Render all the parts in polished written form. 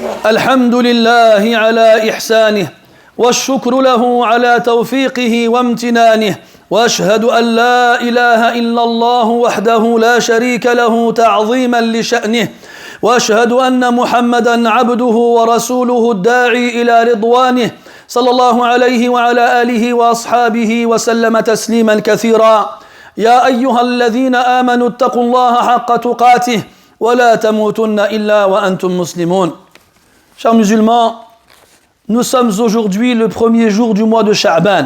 الحمد لله على إحسانه والشكر له على توفيقه وامتنانه وأشهد أن لا إله إلا الله وحده لا شريك له تعظيما لشأنه وأشهد أن محمدا عبده ورسوله الداعي إلى رضوانه صلى الله عليه وعلى آله وأصحابه وسلم تسليما كثيرا يا أيها الذين آمنوا اتقوا الله حق تقاته ولا تموتن إلا وأنتم مسلمون. Chers musulmans, nous sommes aujourd'hui le premier jour du mois de Sha'ban.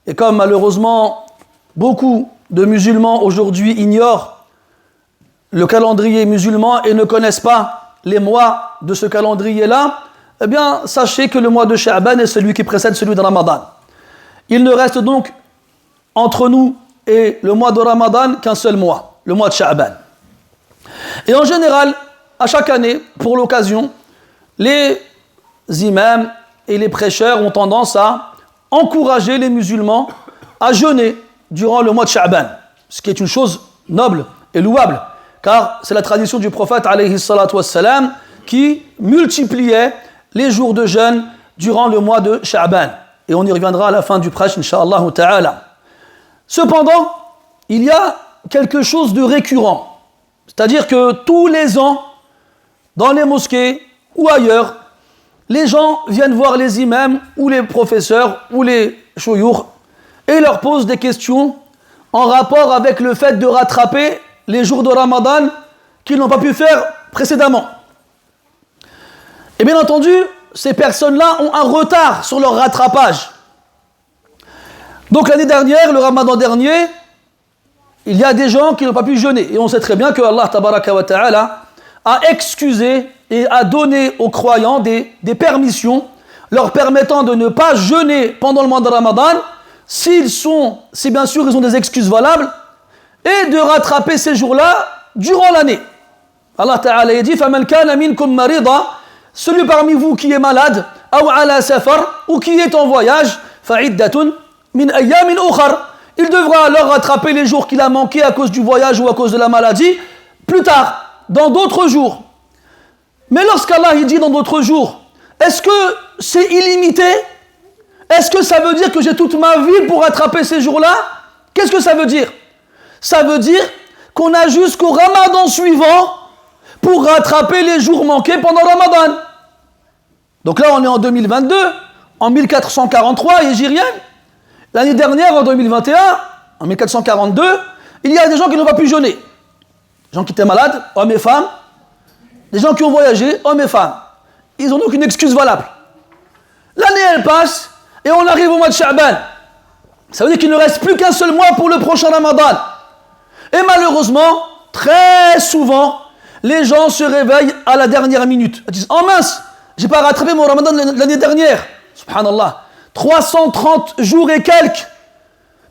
Et comme malheureusement beaucoup de musulmans aujourd'hui ignorent le calendrier musulman et ne connaissent pas les mois de ce calendrier-là, eh bien sachez que le mois de Sha'ban est celui qui précède celui de Ramadan. Il ne reste donc entre nous et le mois de Ramadan qu'un seul mois, le mois de Sha'ban. Et en général, à chaque année, pour l'occasion, les imams et les prêcheurs ont tendance à encourager les musulmans à jeûner durant le mois de Sha'ban, ce qui est une chose noble et louable, car c'est la tradition du prophète alayhi salatu wassalam qui multipliait les jours de jeûne durant le mois de Sha'ban. Et on y reviendra à la fin du prêche, incha'Allah ta'ala. Cependant, il y a quelque chose de récurrent, c'est-à-dire que tous les ans, dans les mosquées ou ailleurs, les gens viennent voir les imams ou les professeurs ou les chouyours et leur posent des questions en rapport avec le fait de rattraper les jours de Ramadan qu'ils n'ont pas pu faire précédemment. Et bien entendu, ces personnes-là ont un retard sur leur rattrapage. Donc l'année dernière, le Ramadan dernier, il y a des gens qui n'ont pas pu jeûner. Et on sait très bien que Allah tabaraka wa ta'ala a excusé et a donné aux croyants des permissions leur permettant de ne pas jeûner pendant le mois de Ramadan si bien sûr ils ont des excuses valables et de rattraper ces jours-là durant l'année. Allah ta'ala a dit فَمَنْ كَانَ مِنْكُمْ مَرِيضًا, celui parmi vous qui est malade أَوْ عَلَى سَفَرٍ, ou qui est en voyage, فَعِدَّةٌ مِنْ أَيَّامٍ أُخَرٍ, il devra alors rattraper les jours qu'il a manqués à cause du voyage ou à cause de la maladie plus tard, dans d'autres jours. Mais lorsqu'Allah il dit dans d'autres jours, est-ce que c'est illimité? Est-ce que ça veut dire que j'ai toute ma vie pour rattraper ces jours-là? Qu'est-ce que ça veut dire? Ça veut dire qu'on a jusqu'au Ramadan suivant pour rattraper les jours manqués pendant Ramadan. Donc là on est en 2022, en 1443 hégirienne. L'année dernière, en 2021, en 1442, il y a des gens qui n'ont pas pu jeûner. Des gens qui étaient malades, hommes et femmes. Des gens qui ont voyagé, hommes et femmes. Ils n'ont aucune excuse valable. L'année, elle passe, et on arrive au mois de Sha'ban. Ça veut dire qu'il ne reste plus qu'un seul mois pour le prochain Ramadan. Et malheureusement, très souvent, les gens se réveillent à la dernière minute. Ils disent, oh mince, j'ai pas rattrapé mon Ramadan l'année dernière. Subhanallah. 330 jours et quelques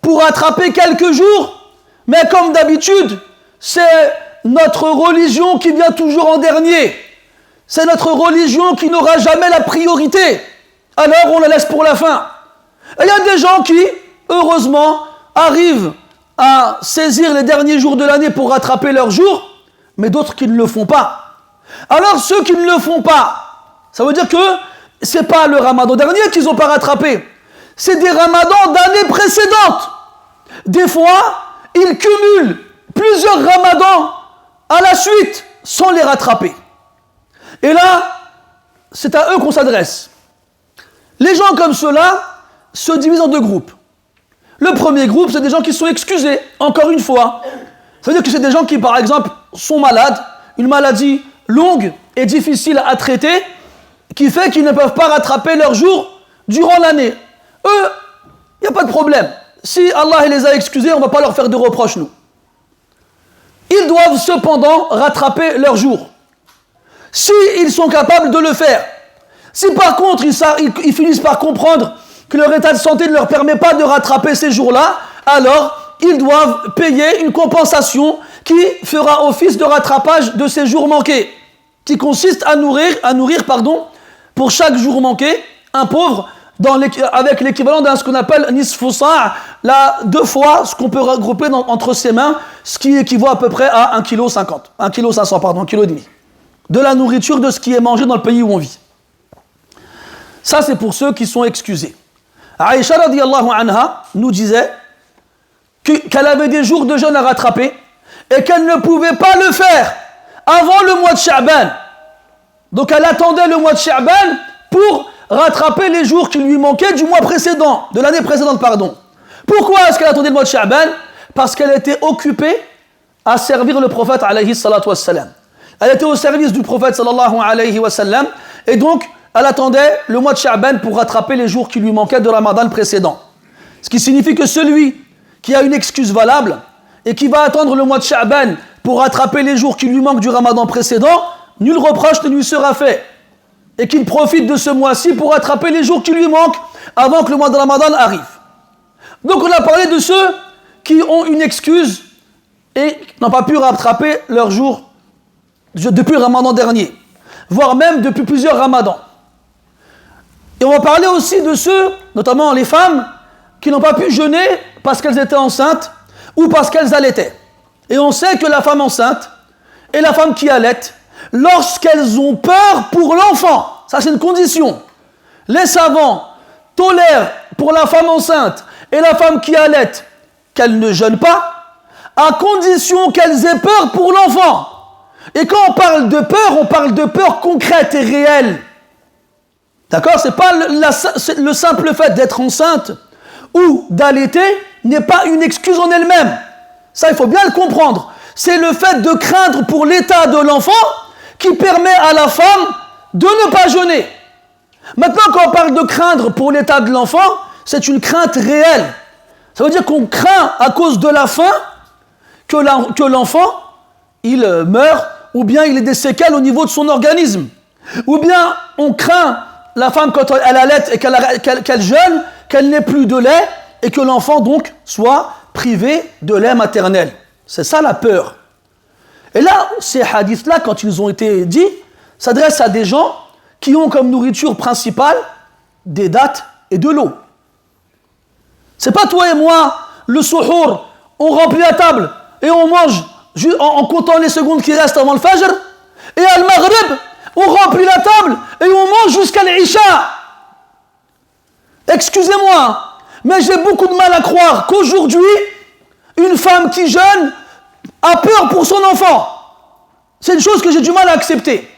pour rattraper quelques jours, mais comme d'habitude, c'est notre religion qui vient toujours en dernier. C'est notre religion qui n'aura jamais la priorité. Alors on la laisse pour la fin. Et il y a des gens qui, heureusement, arrivent à saisir les derniers jours de l'année pour rattraper leurs jours, mais d'autres qui ne le font pas. Alors ceux qui ne le font pas, ça veut dire que c'est pas le Ramadan dernier qu'ils n'ont pas rattrapé. C'est des Ramadans d'années précédentes. Des fois, ils cumulent plusieurs Ramadans à la suite sans les rattraper. Et là, c'est à eux qu'on s'adresse. Les gens comme ceux-là se divisent en deux groupes. Le premier groupe, c'est des gens qui sont excusés, encore une fois. Ça veut dire que c'est des gens qui, par exemple, sont malades, une maladie longue et difficile à traiter, qui fait qu'ils ne peuvent pas rattraper leurs jours durant l'année. Eux, il n'y a pas de problème. Si Allah les a excusés, on ne va pas leur faire de reproches, nous. Ils doivent cependant rattraper leurs jours. S'ils sont capables de le faire. Si par contre, ils finissent par comprendre que leur état de santé ne leur permet pas de rattraper ces jours-là, alors ils doivent payer une compensation qui fera office de rattrapage de ces jours manqués, qui consiste à nourrir, pour chaque jour manqué, un pauvre, avec l'équivalent d'un ce qu'on appelle nisfu sa', là, 2 fois ce qu'on peut regrouper entre ses mains, ce qui équivaut à peu près à 1,5 kg, 1,5 kg, 1,5 kg. de la nourriture, de ce qui est mangé dans le pays où on vit. Ça, c'est pour ceux qui sont excusés. Aïcha radiyallahu anha nous disait qu'elle avait des jours de jeûne à rattraper et qu'elle ne pouvait pas le faire avant le mois de Sha'ban. Donc elle attendait le mois de Sha'ban pour rattraper les jours qui lui manquaient du mois précédent, de l'année précédente, pardon. Pourquoi est-ce qu'elle attendait le mois de Sha'ban? Parce qu'elle était occupée à servir le prophète alayhi salatu wassalam. Elle était au service du prophète sallallahu alayhi wa sallam et donc elle attendait le mois de Sha'ban pour rattraper les jours qui lui manquaient de Ramadan précédent. Ce qui signifie que celui qui a une excuse valable et qui va attendre le mois de Sha'ban pour rattraper les jours qui lui manquent du Ramadan précédent, nul reproche ne lui sera fait. Et qu'il profite de ce mois-ci pour rattraper les jours qui lui manquent avant que le mois de Ramadan arrive. Donc on a parlé de ceux qui ont une excuse et n'ont pas pu rattraper leurs jours depuis le Ramadan dernier, voire même depuis plusieurs Ramadans. Et on va parler aussi de ceux, notamment les femmes, qui n'ont pas pu jeûner parce qu'elles étaient enceintes ou parce qu'elles allaitaient. Et on sait que la femme enceinte et la femme qui allaite, lorsqu'elles ont peur pour l'enfant, ça c'est une condition. Les savants tolèrent pour la femme enceinte et la femme qui allaite qu'elles ne jeûnent pas, à condition qu'elles aient peur pour l'enfant. Et quand on parle de peur concrète et réelle. D'accord? C'est pas le simple fait d'être enceinte ou d'allaiter n'est pas une excuse en elle-même. Ça, il faut bien le comprendre. C'est le fait de craindre pour l'état de l'enfant qui permet à la femme de ne pas jeûner. Maintenant, quand on parle de craindre pour l'état de l'enfant, c'est une crainte réelle. Ça veut dire qu'on craint à cause de la faim que l'enfant, il meurt, ou bien il ait des séquelles au niveau de son organisme. Ou bien on craint la femme quand elle allaite et qu'elle jeûne, qu'elle n'ait plus de lait et que l'enfant donc soit privé de lait maternel. C'est ça la peur. Et là, ces hadiths-là, quand ils ont été dits, s'adressent à des gens qui ont comme nourriture principale des dattes et de l'eau. C'est pas toi et moi, le suhour, on remplit la table et on mange en comptant les secondes qui restent avant le fajr, et à al-maghrib, on remplit la table et on mange jusqu'à l'isha. Excusez-moi, mais j'ai beaucoup de mal à croire qu'aujourd'hui, une femme qui jeûne a peur pour son enfant. C'est une chose que j'ai du mal à accepter.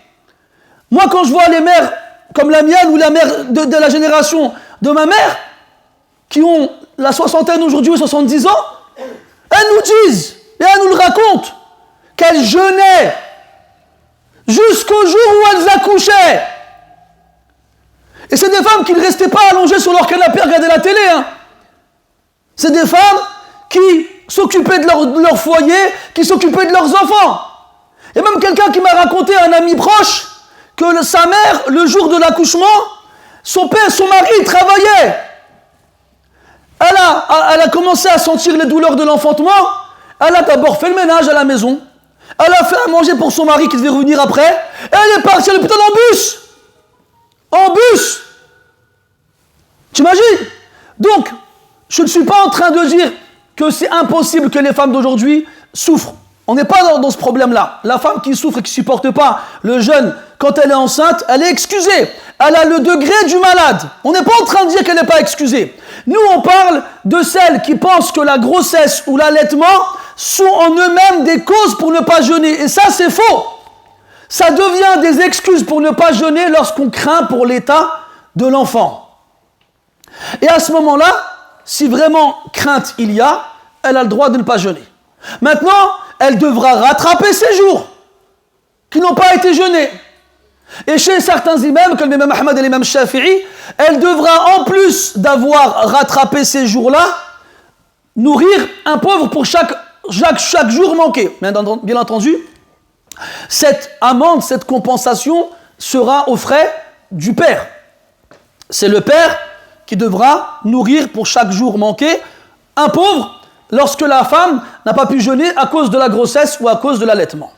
Moi, quand je vois les mères comme la mienne ou la mère de la génération de ma mère, qui ont la soixantaine aujourd'hui, 70 ans, elles nous disent, et elles nous le racontent, qu'elles jeûnaient jusqu'au jour où elles accouchaient. Et c'est des femmes qui ne restaient pas allongées sur leur canapé à regarder la télé. C'est des femmes qui s'occupaient de leur foyer, qui s'occupaient de leurs enfants. Il y a même quelqu'un qui m'a raconté, un ami proche, que sa mère, le jour de l'accouchement, son mari travaillait. Elle a commencé à sentir les douleurs de l'enfantement. Elle a d'abord fait le ménage à la maison. Elle a fait à manger pour son mari qui devait revenir après. Et elle est partie à l'hôpital en bus. En bus. T'imagines? Donc, je ne suis pas en train de dire que c'est impossible que les femmes d'aujourd'hui souffrent. On n'est pas dans ce problème-là. La femme qui souffre et qui ne supporte pas le jeûne quand elle est enceinte, elle est excusée. Elle a le degré du malade. On n'est pas en train de dire qu'elle n'est pas excusée. Nous, on parle de celles qui pensent que la grossesse ou l'allaitement sont en eux-mêmes des causes pour ne pas jeûner. Et ça, c'est faux. Ça devient des excuses pour ne pas jeûner lorsqu'on craint pour l'état de l'enfant. Et à ce moment-là, si vraiment crainte il y a, elle a le droit de ne pas jeûner. Maintenant, elle devra rattraper ses jours qui n'ont pas été jeûnés. Et chez certains imams, comme l'imam Ahmad et l'imam Shafi'i, elle devra, en plus d'avoir rattrapé ces jours-là, nourrir un pauvre pour chaque jour manqué. Bien entendu, cette amende, cette compensation sera aux frais du père. C'est le père qui devra nourrir pour chaque jour manqué un pauvre lorsque la femme n'a pas pu jeûner à cause de la grossesse ou à cause de l'allaitement.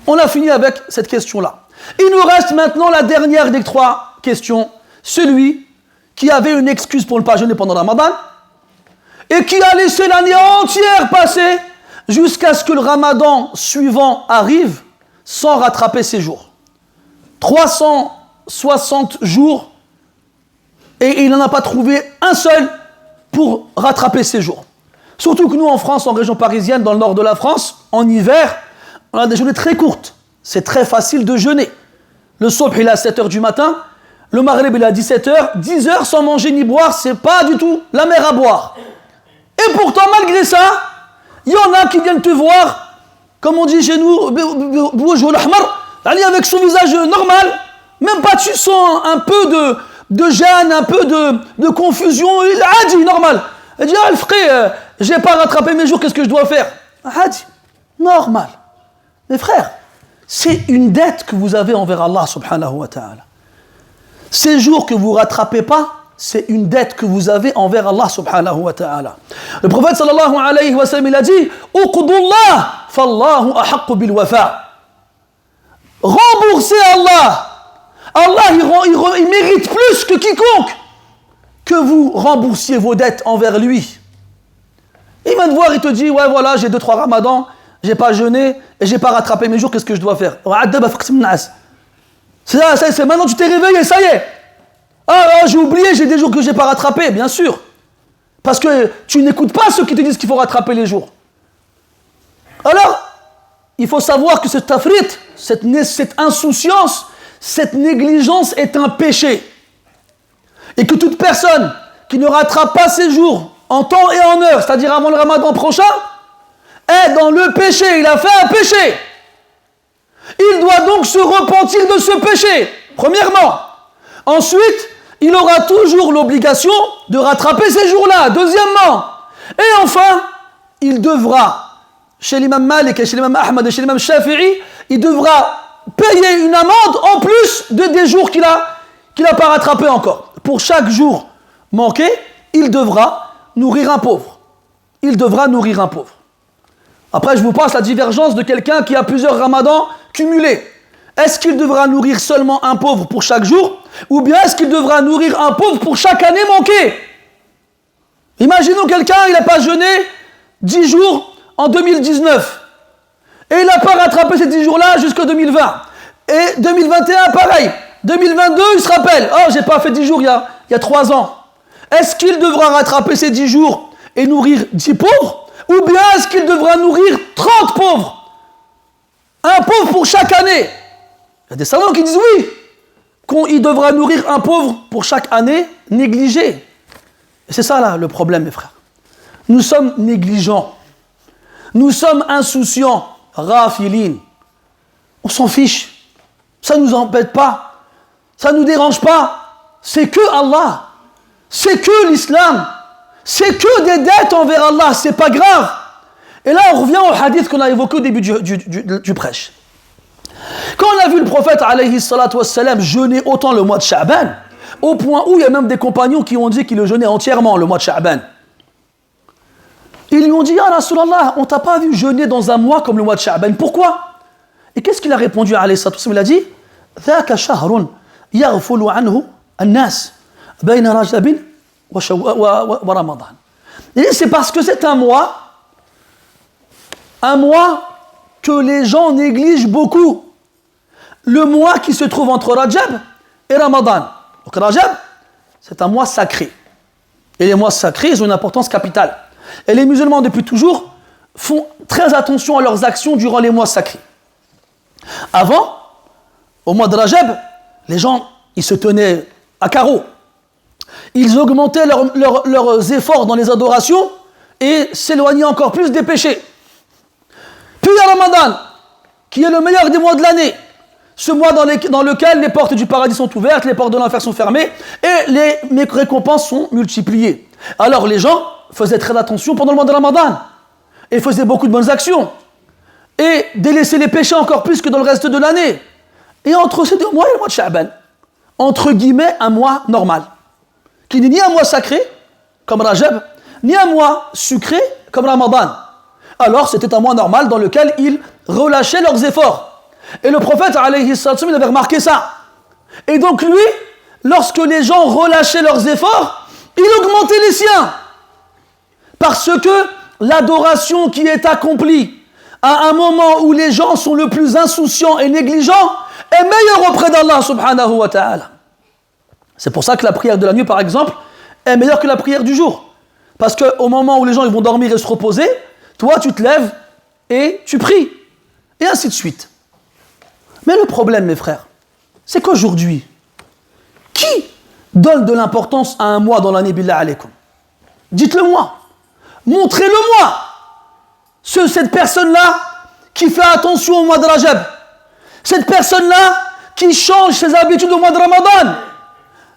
On a fini avec cette question-là. Il nous reste maintenant la dernière des 3 questions. Celui qui avait une excuse pour ne pas jeûner pendant le Ramadan et qui a laissé l'année entière passer jusqu'à ce que le Ramadan suivant arrive sans rattraper ses jours. 360 jours et il n'en a pas trouvé un seul pour rattraper ses jours. Surtout que nous en France, en région parisienne, dans le nord de la France, en hiver, on a des journées très courtes. C'est très facile de jeûner. Le subh il est à 7h du matin, le maghrib il est à 17h, 10h sans manger ni boire, c'est pas du tout la mer à boire. Et pourtant, malgré ça, il y en a qui viennent te voir, comme on dit chez nous, avec son visage normal, même pas tu sens un peu de gêne, un peu de confusion, il a dit normal. Il dit, ah frère, j'ai pas rattrapé mes jours, qu'est-ce que je dois faire? Hadi, normal. Mes frères, c'est une dette que vous avez envers Allah subhanahu wa ta'ala. Ces jours que vous rattrapez pas, c'est une dette que vous avez envers Allah subhanahu wa ta'ala. Le prophète sallallahu alayhi wa sallam, il a dit, uqdullah fallahu ahaqqu bil wafa. Remboursez Allah. Allah, il mérite plus que quiconque que vous remboursiez vos dettes envers lui. Il vient te voir, il te dit, ouais voilà, j'ai 2-3 ramadans, j'ai pas jeûné et j'ai pas rattrapé mes jours, qu'est-ce que je dois faire? C'est maintenant tu t'es réveillé, ça y est. Ah, j'ai oublié, j'ai des jours que j'ai pas rattrapés, bien sûr. Parce que tu n'écoutes pas ceux qui te disent qu'il faut rattraper les jours. Alors, il faut savoir que ce tafrit, cette insouciance, cette négligence est un péché. Et que toute personne qui ne rattrape pas ses jours en temps et en heure, c'est-à-dire avant le ramadan prochain, est dans le péché, il a fait un péché. Il doit donc se repentir de ce péché, premièrement. Ensuite, il aura toujours l'obligation de rattraper ces jours-là, deuxièmement. Et enfin, il devra, chez l'imam Malik et chez l'imam Ahmad et chez l'imam Shafi'i, il devra payer une amende en plus des jours qu'il n'a pas rattrapé encore. Pour chaque jour manqué, il devra nourrir un pauvre. Il devra nourrir un pauvre. Après, je vous passe la divergence de quelqu'un qui a plusieurs ramadans cumulés. Est-ce qu'il devra nourrir seulement un pauvre pour chaque jour? Ou bien est-ce qu'il devra nourrir un pauvre pour chaque année manquée? Imaginons quelqu'un, il n'a pas jeûné 10 jours en 2019. Et il n'a pas rattrapé ces 10 jours-là jusqu'en 2020. Et 2021, pareil. 2022, il se rappelle. Oh, j'ai pas fait 10 jours il y a 3 ans. Est-ce qu'il devra rattraper ces 10 jours et nourrir 10 pauvres? Ou bien est-ce qu'il devra nourrir 30 pauvres? Un pauvre pour chaque année. Il y a des savants qui disent oui, qu'il devra nourrir un pauvre pour chaque année négligé. Et c'est ça là le problème, mes frères. Nous sommes négligents. Nous sommes insouciants. Rafilin. On s'en fiche. Ça ne nous embête pas. Ça ne nous dérange pas. C'est que Allah. C'est que l'islam. C'est que des dettes envers Allah. C'est pas grave. Et là, on revient au hadith qu'on a évoqué au début du prêche. Quand on a vu le prophète, alayhi salatu wassalam, jeûner autant le mois de Sha'ban, au point où il y a même des compagnons qui ont dit qu'il le jeûnait entièrement le mois de Sha'ban. Ils lui ont dit, ah Rasulallah, on t'a pas vu jeûner dans un mois comme le mois de Sha'ban. Pourquoi? Et qu'est-ce qu'il a répondu, alayhi salatu wassalam? Il a dit, ذاك شهر يغفل عنه الناس بين رجب ورمضان. Et c'est parce que c'est un mois que les gens négligent beaucoup. Le mois qui se trouve entre Rajab et Ramadan. Donc Rajab, c'est un mois sacré. Et les mois sacrés, ils ont une importance capitale. Et les musulmans, depuis toujours, font très attention à leurs actions durant les mois sacrés. Avant, au mois de Rajab, les gens, ils se tenaient à carreau. Ils augmentaient leurs efforts dans les adorations et s'éloignaient encore plus des péchés. Puis il y a Ramadan, qui est le meilleur des mois de l'année. Ce mois dans lequel les portes du paradis sont ouvertes, les portes de l'enfer sont fermées et les récompenses sont multipliées. Alors les gens faisaient très attention pendant le mois de Ramadan et faisaient beaucoup de bonnes actions et délaissaient les péchés encore plus que dans le reste de l'année. Et entre ces deux mois, il y a le mois de Sha'ban, entre guillemets un mois normal, qui n'est ni un mois sacré comme Rajab, ni un mois sucré comme Ramadan. Alors c'était un mois normal dans lequel ils relâchaient leurs efforts. Et le prophète, alayhi sallam, il avait remarqué ça. Et donc lui, lorsque les gens relâchaient leurs efforts, il augmentait les siens. Parce que l'adoration qui est accomplie à un moment où les gens sont le plus insouciants et négligents, est meilleure auprès d'Allah subhanahu wa ta'ala. C'est pour ça que la prière de la nuit, par exemple, est meilleure que la prière du jour. Parce qu'au moment où les gens ils vont dormir et se reposer, toi tu te lèves et tu pries. Et ainsi de suite. Mais le problème, mes frères, c'est qu'aujourd'hui, qui donne de l'importance à un mois dans l'année, billah alaykoum? Dites-le moi. Montrez-le moi. Cette personne-là qui fait attention au mois de Rajab. Cette personne-là qui change ses habitudes au mois de Ramadan.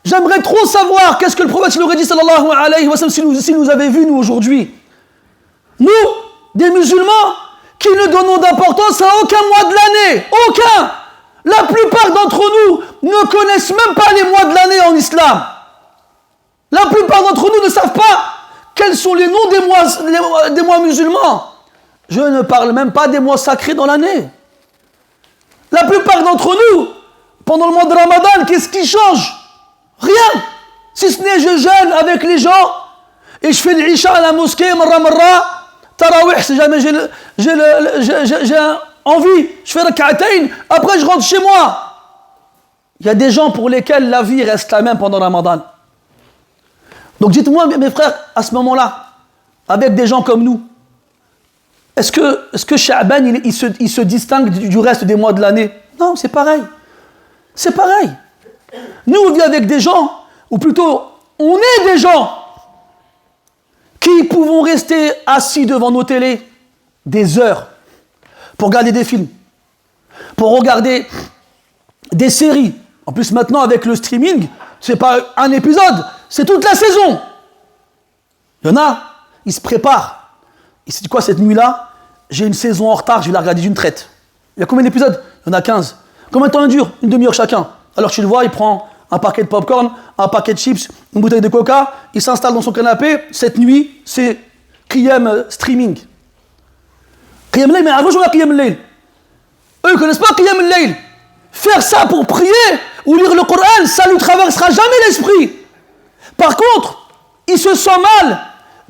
J'aimerais trop savoir qu'est-ce que le prophète aurait dit sallallahu alayhi wa sallam si nous avait vu nous aujourd'hui. Nous, des musulmans, qui ne donnons d'importance à aucun mois de l'année. Aucun. La plupart d'entre nous ne connaissent même pas les mois de l'année en islam. La plupart d'entre nous ne savent pas quels sont les noms des mois musulmans. Je ne parle même pas des mois sacrés dans l'année. La plupart d'entre nous, pendant le mois de Ramadan, qu'est-ce qui change? Rien. Si ce n'est je jeûne avec les gens et je fais l'Isha à la mosquée, marra, Tarawih, si jamais j'ai envie, je fais rak'atayn, après je rentre chez moi. Il y a des gens pour lesquels la vie reste la même pendant Ramadan. Donc dites-moi, mes frères, à ce moment-là, avec des gens comme nous, est-ce que Sha'ban, il se distingue du reste des mois de l'année? Non, c'est pareil. C'est pareil. Nous, on vit avec des gens, ou plutôt, on est des gens qui pouvons rester assis devant nos télés des heures pour regarder des films, pour regarder des séries. En plus, maintenant, avec le streaming, c'est pas un épisode, c'est toute la saison. Il y en a, ils se préparent. Et c'est quoi cette nuit-là? J'ai une saison en retard, je vais la regarder d'une traite. Il y a combien d'épisodes? Il y en a 15. Combien de temps il dure? Une demi-heure chacun. Alors tu le vois, il prend un paquet de popcorn, un paquet de chips, une bouteille de coca, il s'installe dans son canapé. Cette nuit, c'est Qiyam streaming. Qiyam Layl, mais avant je vois Qiyam Layl. Eux, ils ne connaissent pas Qiyam Layl. Faire ça pour prier ou lire le Coran, ça ne lui traversera jamais l'esprit. Par contre, il se sent mal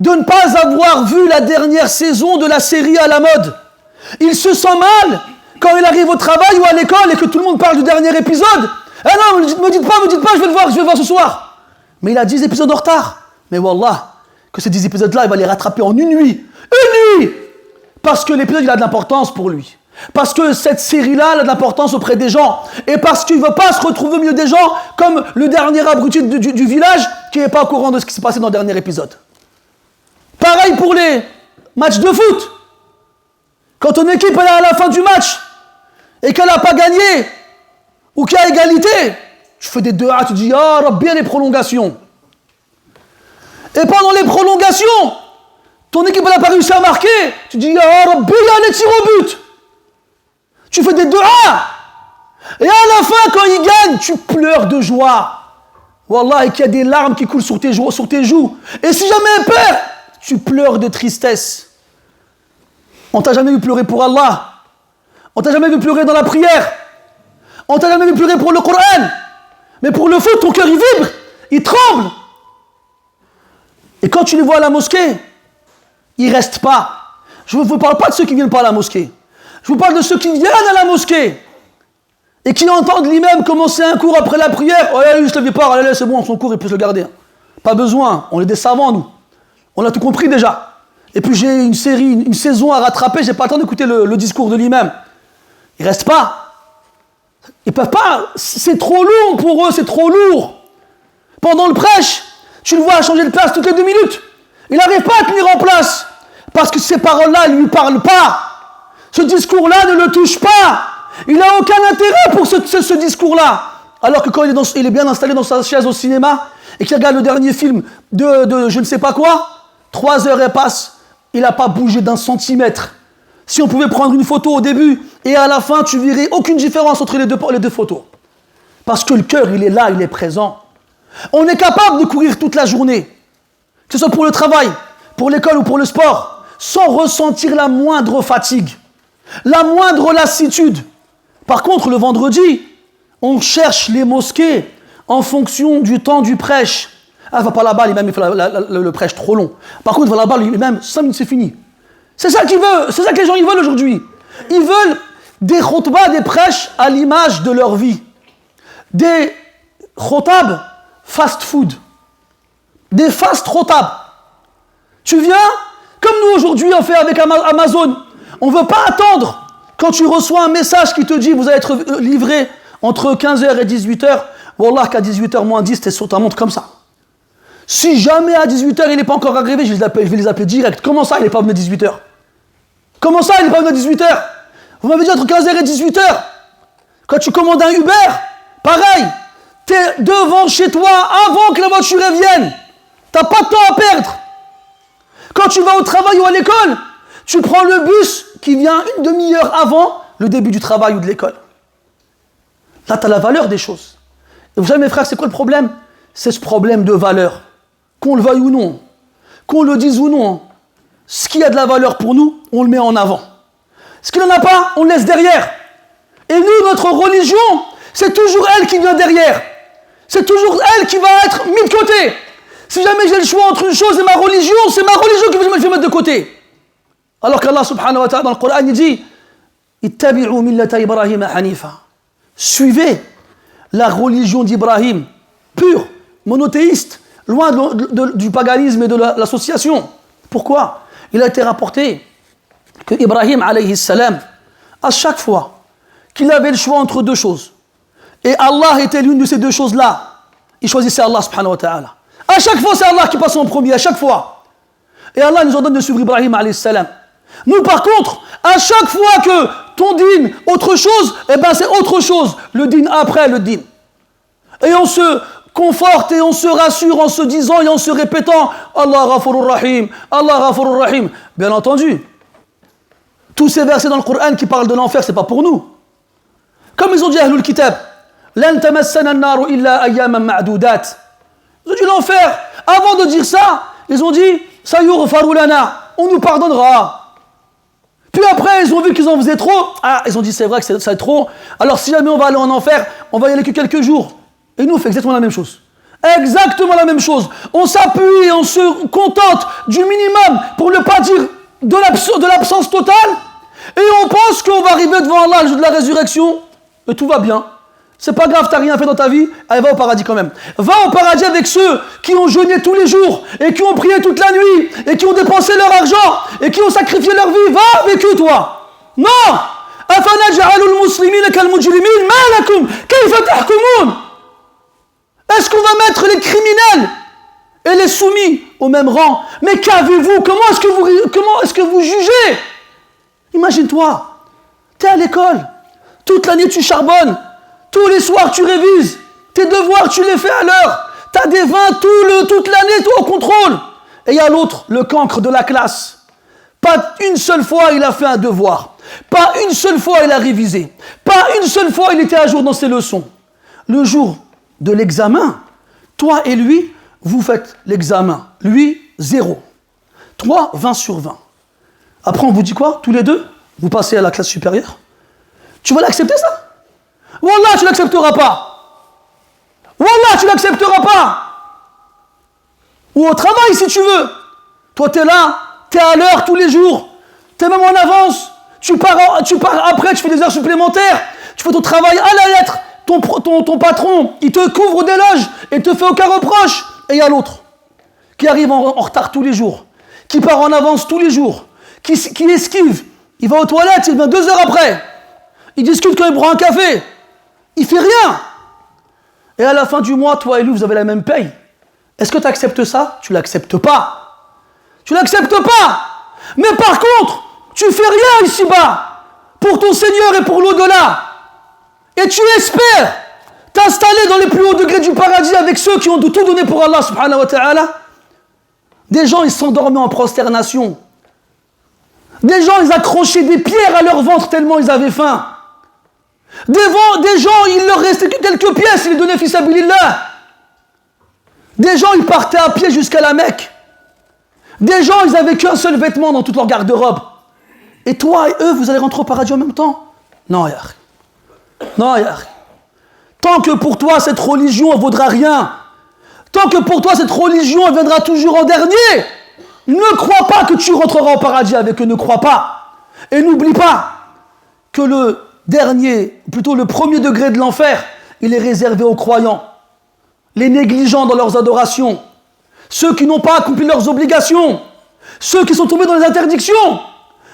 de ne pas avoir vu la dernière saison de la série à la mode. Il se sent mal quand il arrive au travail ou à l'école et que tout le monde parle du dernier épisode. Ah non, me dites pas, je vais le voir ce soir. Mais il a 10 épisodes en retard. Mais wallah, que ces 10 épisodes-là, il va les rattraper en une nuit. Une nuit! Parce que l'épisode, il a de l'importance pour lui. Parce que cette série-là, elle a de l'importance auprès des gens. Et parce qu'il ne veut pas se retrouver au milieu des gens comme le dernier abruti du village qui n'est pas au courant de ce qui s'est passé dans le dernier épisode. Pareil pour les matchs de foot. Quand ton équipe elle est à la fin du match et qu'elle n'a pas gagné ou qu'il y a égalité, tu fais des 2A, tu dis « Ah, Rabbi, les prolongations ». Et pendant les prolongations, ton équipe n'a pas réussi à marquer, tu dis « Ah, Rabbi, il y a les tirs au but ». Tu fais des 2A. Et à la fin, quand ils gagnent, tu pleures de joie. Wallah, et qu'il y a des larmes qui coulent sur tes joues. Et si jamais elle perd, tu pleures de tristesse. On t'a jamais vu pleurer pour Allah. On t'a jamais vu pleurer dans la prière. On t'a jamais vu pleurer pour le Coran. Mais pour le foot, ton cœur il vibre, il tremble. Et quand tu les vois à la mosquée, ils restent pas. Je ne vous parle pas de ceux qui ne viennent pas à la mosquée. Je vous parle de ceux qui viennent à la mosquée et qui entendent l'imam commencer un cours après la prière. Oh, allez, je ne le pas, allez, c'est bon, son cours, il peut se le garder. Pas besoin, on est des savants, nous. On a tout compris déjà. Et puis j'ai une saison à rattraper, j'ai pas le temps d'écouter le discours de l'imam. Ils restent pas. Ils peuvent pas, c'est trop long pour eux, c'est trop lourd. Pendant le prêche, tu le vois changer de place toutes les 2 minutes. Il n'arrive pas à tenir en place parce que ces paroles-là, elles ne lui parlent pas. Ce discours-là ne le touche pas. Il n'a aucun intérêt pour ce discours-là. Alors que quand il est bien installé dans sa chaise au cinéma et qu'il regarde le dernier film de je ne sais pas quoi, 3 heures elles passent, il n'a pas bougé d'un centimètre. Si on pouvait prendre une photo au début et à la fin, tu verrais aucune différence entre les deux photos. Parce que le cœur, il est là, il est présent. On est capable de courir toute la journée, que ce soit pour le travail, pour l'école ou pour le sport, sans ressentir la moindre fatigue, la moindre lassitude. Par contre, le vendredi, on cherche les mosquées en fonction du temps du prêche. Ah, va pas là-bas, l'imam il fait le prêche trop long. Par contre, va là-bas, l'imam, 5 minutes c'est fini. C'est ça qu'ils veulent, c'est ça que les gens ils veulent aujourd'hui. Ils veulent des khutbas, des prêches à l'image de leur vie. Des khotab fast food. Des fast khotab. Tu viens, comme nous aujourd'hui on fait avec Amazon. On ne veut pas attendre quand tu reçois un message qui te dit vous allez être livré entre 15h et 18h. Wallah qu'à 18h moins 10, t'es sur ta montre comme ça. Si jamais à 18h il n'est pas encore arrivé, je vais les appeler direct. Comment ça il n'est pas venu à 18h? Comment ça il n'est pas venu à 18h? Vous m'avez dit entre 15h et 18h. Quand tu commandes un Uber, pareil. Tu es devant chez toi avant que la voiture vienne. Tu n'as pas de temps à perdre. Quand tu vas au travail ou à l'école, tu prends le bus qui vient une demi-heure avant le début du travail ou de l'école. Là, tu as la valeur des choses. Et vous savez, mes frères, c'est quoi le problème? C'est ce problème de valeur. Qu'on le veuille ou non, qu'on le dise ou non, ce qui a de la valeur pour nous, on le met en avant. Ce qui n'en a pas, on le laisse derrière. Et nous, notre religion, c'est toujours elle qui vient derrière. C'est toujours elle qui va être mise de côté. Si jamais j'ai le choix entre une chose et ma religion, c'est ma religion qui va me mettre de côté. Alors qu'Allah subhanahu wa ta'ala dans le Coran, il dit Ittabi'u millata Ibrahim hanifa. Suivez la religion d'Ibrahim, pure, monothéiste, loin du paganisme et de l'association. Pourquoi? Il a été rapporté que Ibrahim alayhi salam, à chaque fois qu'il avait le choix entre deux choses, et Allah était l'une de ces deux choses-là, il choisissait Allah subhanahu wa ta'ala. À chaque fois, c'est Allah qui passe en premier, à chaque fois. Et Allah nous ordonne de suivre Ibrahim alayhi salam. Nous, par contre, à chaque fois que ton dîn, autre chose, eh ben c'est autre chose. Le dîn après le dîn. Et on se conforte et on se rassure en se disant et en se répétant Allah Ghafurur Rahim, Allah Ghafurur Rahim. Bien entendu, tous ces versets dans le Coran qui parlent de l'enfer, c'est pas pour nous. Comme ils ont dit Ahlul Kitab, Lan tamassana an-naru illa ayyaman ma'dudat. Ils ont dit l'enfer. Avant de dire ça, ils ont dit Sayughfaru lana, on nous pardonnera. Puis après, ils ont vu qu'ils en faisaient trop. Ah, ils ont dit c'est vrai que c'est trop. Alors si jamais on va aller en enfer, on va y aller que quelques jours. Et nous, on fait exactement la même chose. Exactement la même chose. On s'appuie, on se contente du minimum pour ne pas dire de l'absence totale. Et on pense qu'on va arriver devant Allah le jour de la résurrection. Et tout va bien. C'est pas grave, t'as rien fait dans ta vie. Allez, va au paradis quand même. Va au paradis avec ceux qui ont jeûné tous les jours et qui ont prié toute la nuit et qui ont dépensé leur argent et qui ont sacrifié leur vie. Va avec eux, toi. Non. Est-ce qu'on va mettre les criminels et les soumis au même rang? Mais qu'avez-vous? Comment est-ce que vous jugez? Imagine-toi, tu es à l'école, toute l'année tu charbonnes, tous les soirs tu révises, tes devoirs tu les fais à l'heure, tu as des 20 toute l'année, toi au contrôle. Et il y a l'autre, le cancre de la classe. Pas une seule fois il a fait un devoir, pas une seule fois il a révisé, pas une seule fois il était à jour dans ses leçons. Le jour de l'examen, toi et lui, vous faites l'examen. Lui, 0. Toi, 20 sur 20. Après, on vous dit quoi? Tous les deux, vous passez à la classe supérieure. Tu vas l'accepter, ça? Wallah, tu l'accepteras pas. Wallah, tu l'accepteras pas. Ou au travail, si tu veux. Toi, tu es là, tu es à l'heure tous les jours. Tu es même en avance. Tu pars après, tu fais des heures supplémentaires. Tu fais ton travail à la lettre. Ton patron, il te couvre d'éloges et te fait aucun reproche. Et il y a l'autre qui arrive en retard tous les jours, qui part en avance tous les jours, qui esquive. Il va aux toilettes, il vient 2 heures après. Il discute quand il prend un café. Il fait rien. Et à la fin du mois, toi et lui, vous avez la même paye. Est-ce que tu acceptes ça? Tu l'acceptes pas. Tu l'acceptes pas. Mais par contre, tu fais rien ici-bas pour ton Seigneur et pour l'au-delà. Et tu espères t'installer dans les plus hauts degrés du paradis avec ceux qui ont tout donné pour Allah subhanahu wa ta'ala. Des gens, ils s'endormaient en prosternation. Des gens, ils accrochaient des pierres à leur ventre tellement ils avaient faim. Des gens, il leur restait que quelques pièces, ils les donnaient fils abilillah. Des gens, ils partaient à pied jusqu'à la Mecque. Des gens, ils n'avaient qu'un seul vêtement dans toute leur garde-robe. Et toi et eux, vous allez rentrer au paradis en même temps? Non, yar. Non, yar. Tant que pour toi, cette religion ne vaudra rien, tant que pour toi, cette religion, elle viendra toujours en dernier, Ne crois pas que tu rentreras au paradis avec eux, ne crois pas. Et n'oublie pas que le premier degré de l'enfer, il est réservé aux croyants, les négligents dans leurs adorations, ceux qui n'ont pas accompli leurs obligations, ceux qui sont tombés dans les interdictions.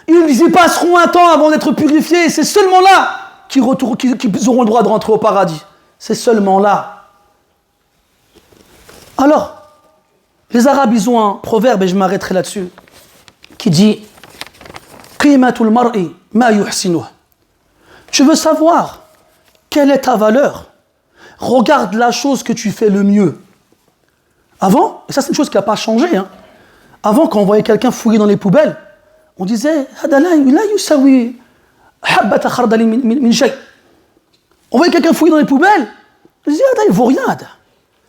Ils y passeront un temps avant d'être purifiés. C'est seulement là qu'ils auront le droit de rentrer au paradis. C'est seulement là. Alors, les Arabes, ils ont un proverbe, et je m'arrêterai là-dessus, qui dit « Qimatul mar'i ma yuhsinuh » Tu veux savoir quelle est ta valeur? Regarde la chose que tu fais le mieux. Avant, et ça c'est une chose qui n'a pas changé, hein. Avant, quand on voyait quelqu'un fouiller dans les poubelles, on disait « Hada la yusawi habbata khardali min shay » On voyait quelqu'un fouiller dans les poubelles, on disait « Hada, il vaut rien, Hada »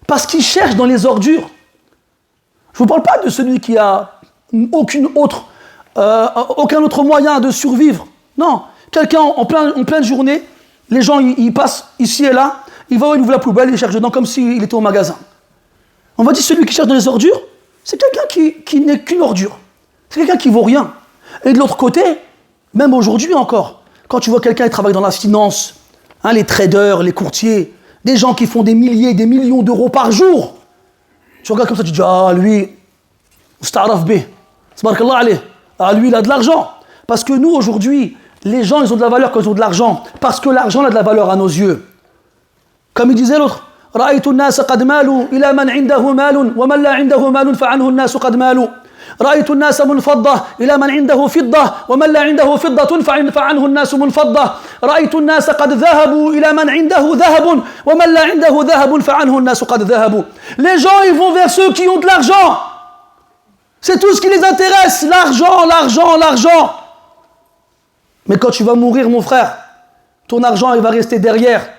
parce qu'il cherche dans les ordures. Je ne vous parle pas de celui qui a aucun autre moyen de survivre. Non, quelqu'un en pleine journée, les gens ils passent ici et là, il va, il ouvre la poubelle, il cherche dedans comme s'il était au magasin. On va dire celui qui cherche dans les ordures, c'est quelqu'un qui n'est qu'une ordure. C'est quelqu'un qui ne vaut rien. Et de l'autre côté, même aujourd'hui encore, quand tu vois quelqu'un qui travaille dans la finance, hein, les traders, les courtiers, des gens qui font des milliers, des millions d'euros par jour, tu regardes comme ça, tu te dis, ah lui, Musta'araf B, Tabarakallah alayh, ah lui il a de l'argent. Parce que nous aujourd'hui, les gens ils ont de la valeur quand ils ont de l'argent, parce que l'argent a de la valeur à nos yeux. Comme il disait l'autre, رأيت الناس قد مالوا إلى من عنده مال ومن لا عنده مال فعنه الناس قد مالوا رأيت الناس منفضة إلى من عنده فضة ومن لا عنده فضة فعنه الناس منفضة رأيت الناس قد ذهبوا إلى من عنده ذهب ومن لا عنده ذهب فعنه الناس قد ذهبوا. Les gens ils vont vers ceux qui ont de l'argent. C'est tout ce qui les intéresse, l'argent, l'argent, l'argent. Mais quand tu vas mourir mon frère, ton argent il va rester derrière.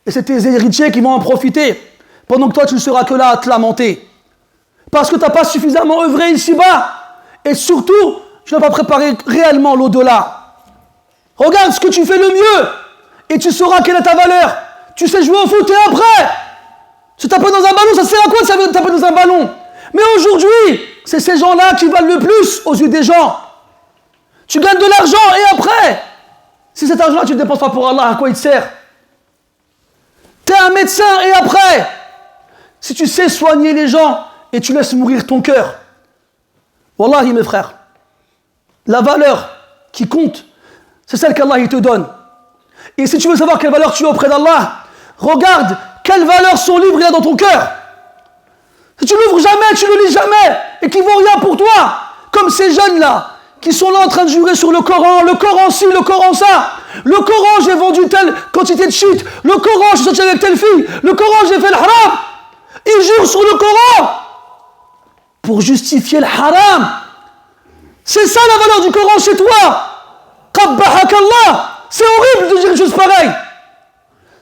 Et c'est tes héritiers qui vont en profiter, pendant que toi tu ne seras que là à te lamenter. Parce que tu n'as pas suffisamment œuvré ici-bas. Et surtout, tu n'as pas préparé réellement l'au-delà. Regarde ce que tu fais le mieux, et tu sauras quelle est ta valeur. Tu sais jouer au foot et après, se taper dans un ballon, ça sert à quoi de taper dans un ballon? Mais aujourd'hui, c'est ces gens-là qui valent le plus aux yeux des gens. Tu gagnes de l'argent et après, si cet argent-là tu ne le dépenses pas pour Allah, à quoi il te sert? Tu es un médecin et après, si tu sais soigner les gens et tu laisses mourir ton cœur, wallahi mes frères, la valeur qui compte, c'est celle qu'Allah il te donne. Et si tu veux savoir quelle valeur tu as auprès d'Allah, regarde quelles valeurs son livre il a dans ton cœur. Si tu l'ouvres jamais, tu le lis jamais, et qui vaut rien pour toi, comme ces jeunes-là, qui sont là en train de jurer sur le Coran ci, le Coran ça. Le Coran, j'ai vendu telle quantité de shit. Le Coran, je suis sorti avec telle fille. Le Coran, j'ai fait le haram. Ils jurent sur le Coran pour justifier le haram. C'est ça la valeur du Coran chez toi. Qabbahakallah. C'est horrible de dire une chose pareille.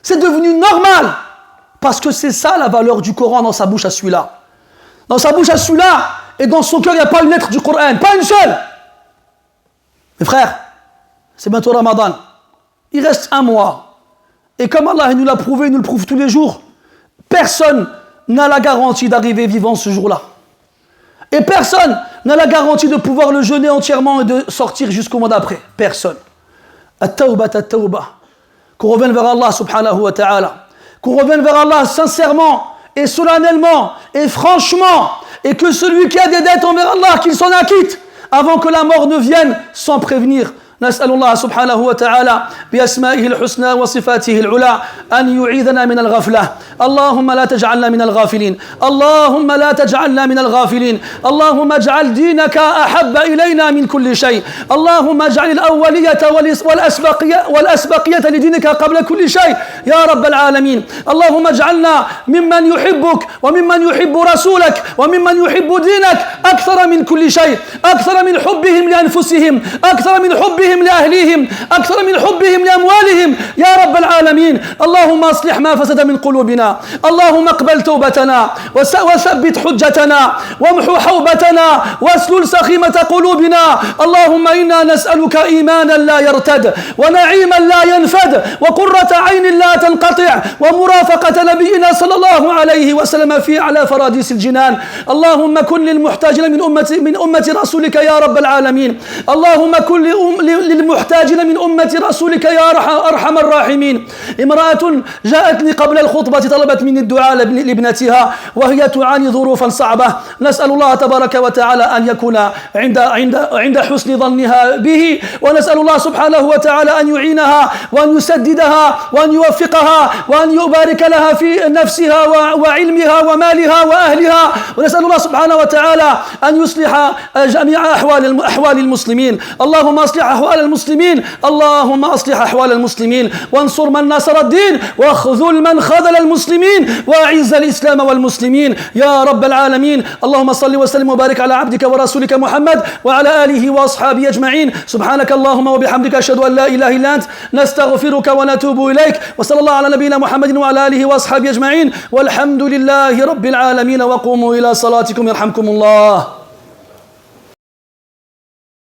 C'est devenu normal. Parce que c'est ça la valeur du Coran dans sa bouche à celui-là. Dans sa bouche à celui-là, et dans son cœur, il n'y a pas une lettre du Coran, pas une seule. Mes frères, c'est bientôt Ramadan. Il reste un mois. Et comme Allah nous l'a prouvé, il nous le prouve tous les jours, personne n'a la garantie d'arriver vivant ce jour-là. Et personne n'a la garantie de pouvoir le jeûner entièrement et de sortir jusqu'au mois d'après. Personne. At-tawba, at-tawba. Qu'on revienne vers Allah subhanahu wa ta'ala. Qu'on revienne vers Allah sincèrement et solennellement et franchement. Et que celui qui a des dettes envers Allah, qu'il s'en acquitte avant que la mort ne vienne sans prévenir. نسأل الله سبحانه وتعالى بأسمائه الحسنى وصفاته العلى أن يعيذنا من الغفلة. اللهم لا تجعلنا من الغافلين. اللهم لا تجعلنا من الغافلين. اللهم اجعل دينك أحب إلينا من كل شيء. اللهم اجعل الأولية والأسبقية لدينك قبل كل شيء يا رب العالمين. اللهم اجعلنا ممن يحبك وممن يحب رسولك وممن يحب دينك أكثر من كل شيء. أكثر من حبهم لأنفسهم. أكثر من حبهم حبهم لأهليهم أكثر من حبهم لأموالهم يا رب العالمين. اللهم أصلح ما فسد من قلوبنا، اللهم اقبل توبتنا وثبت حجتنا وامحو حوبتنا واسلل سخيمة قلوبنا. اللهم إنا نسألك إيمانا لا يرتد ونعيما لا ينفد وقرة عين لا تنقطع ومرافقة نبينا صلى الله عليه وسلم في أعلى فراديس الجنان. اللهم كن للمحتاجين من أمة رسولك يا رب العالمين. اللهم كن للمحتاجين من أمة رسولك يا أرحم الراحمين. امرأة جاءتني قبل الخطبة طلبت مني الدعاء لابنتها وهي تعاني ظروفا صعبة. نسأل الله تبارك وتعالى أن يكون عند حسن ظنها به، ونسأل الله سبحانه وتعالى أن يعينها وأن يسددها وأن يوفقها وأن يبارك لها في نفسها وعلمها ومالها وأهلها. ونسأل الله سبحانه وتعالى أن يصلح جميع أحوال المسلمين. اللهم أصلح أحوال المسلمين، اللهم أصلح أحوال المسلمين، وانصر من نصر الدين، واخذل من خذل المسلمين، وأعز الإسلام والمسلمين يا رب العالمين. اللهم صل وسلم وبارك على عبدك ورسولك محمد وعلى آله وأصحابه أجمعين. سبحانك اللهم وبحمدك أشهد أن لا إله إلا أنت، نستغفرك ونتوب إليك. وصلى الله على نبينا محمد وعلى آله وأصحابه أجمعين، والحمد لله رب العالمين. وقوموا إلى صلاتكم يرحمكم الله.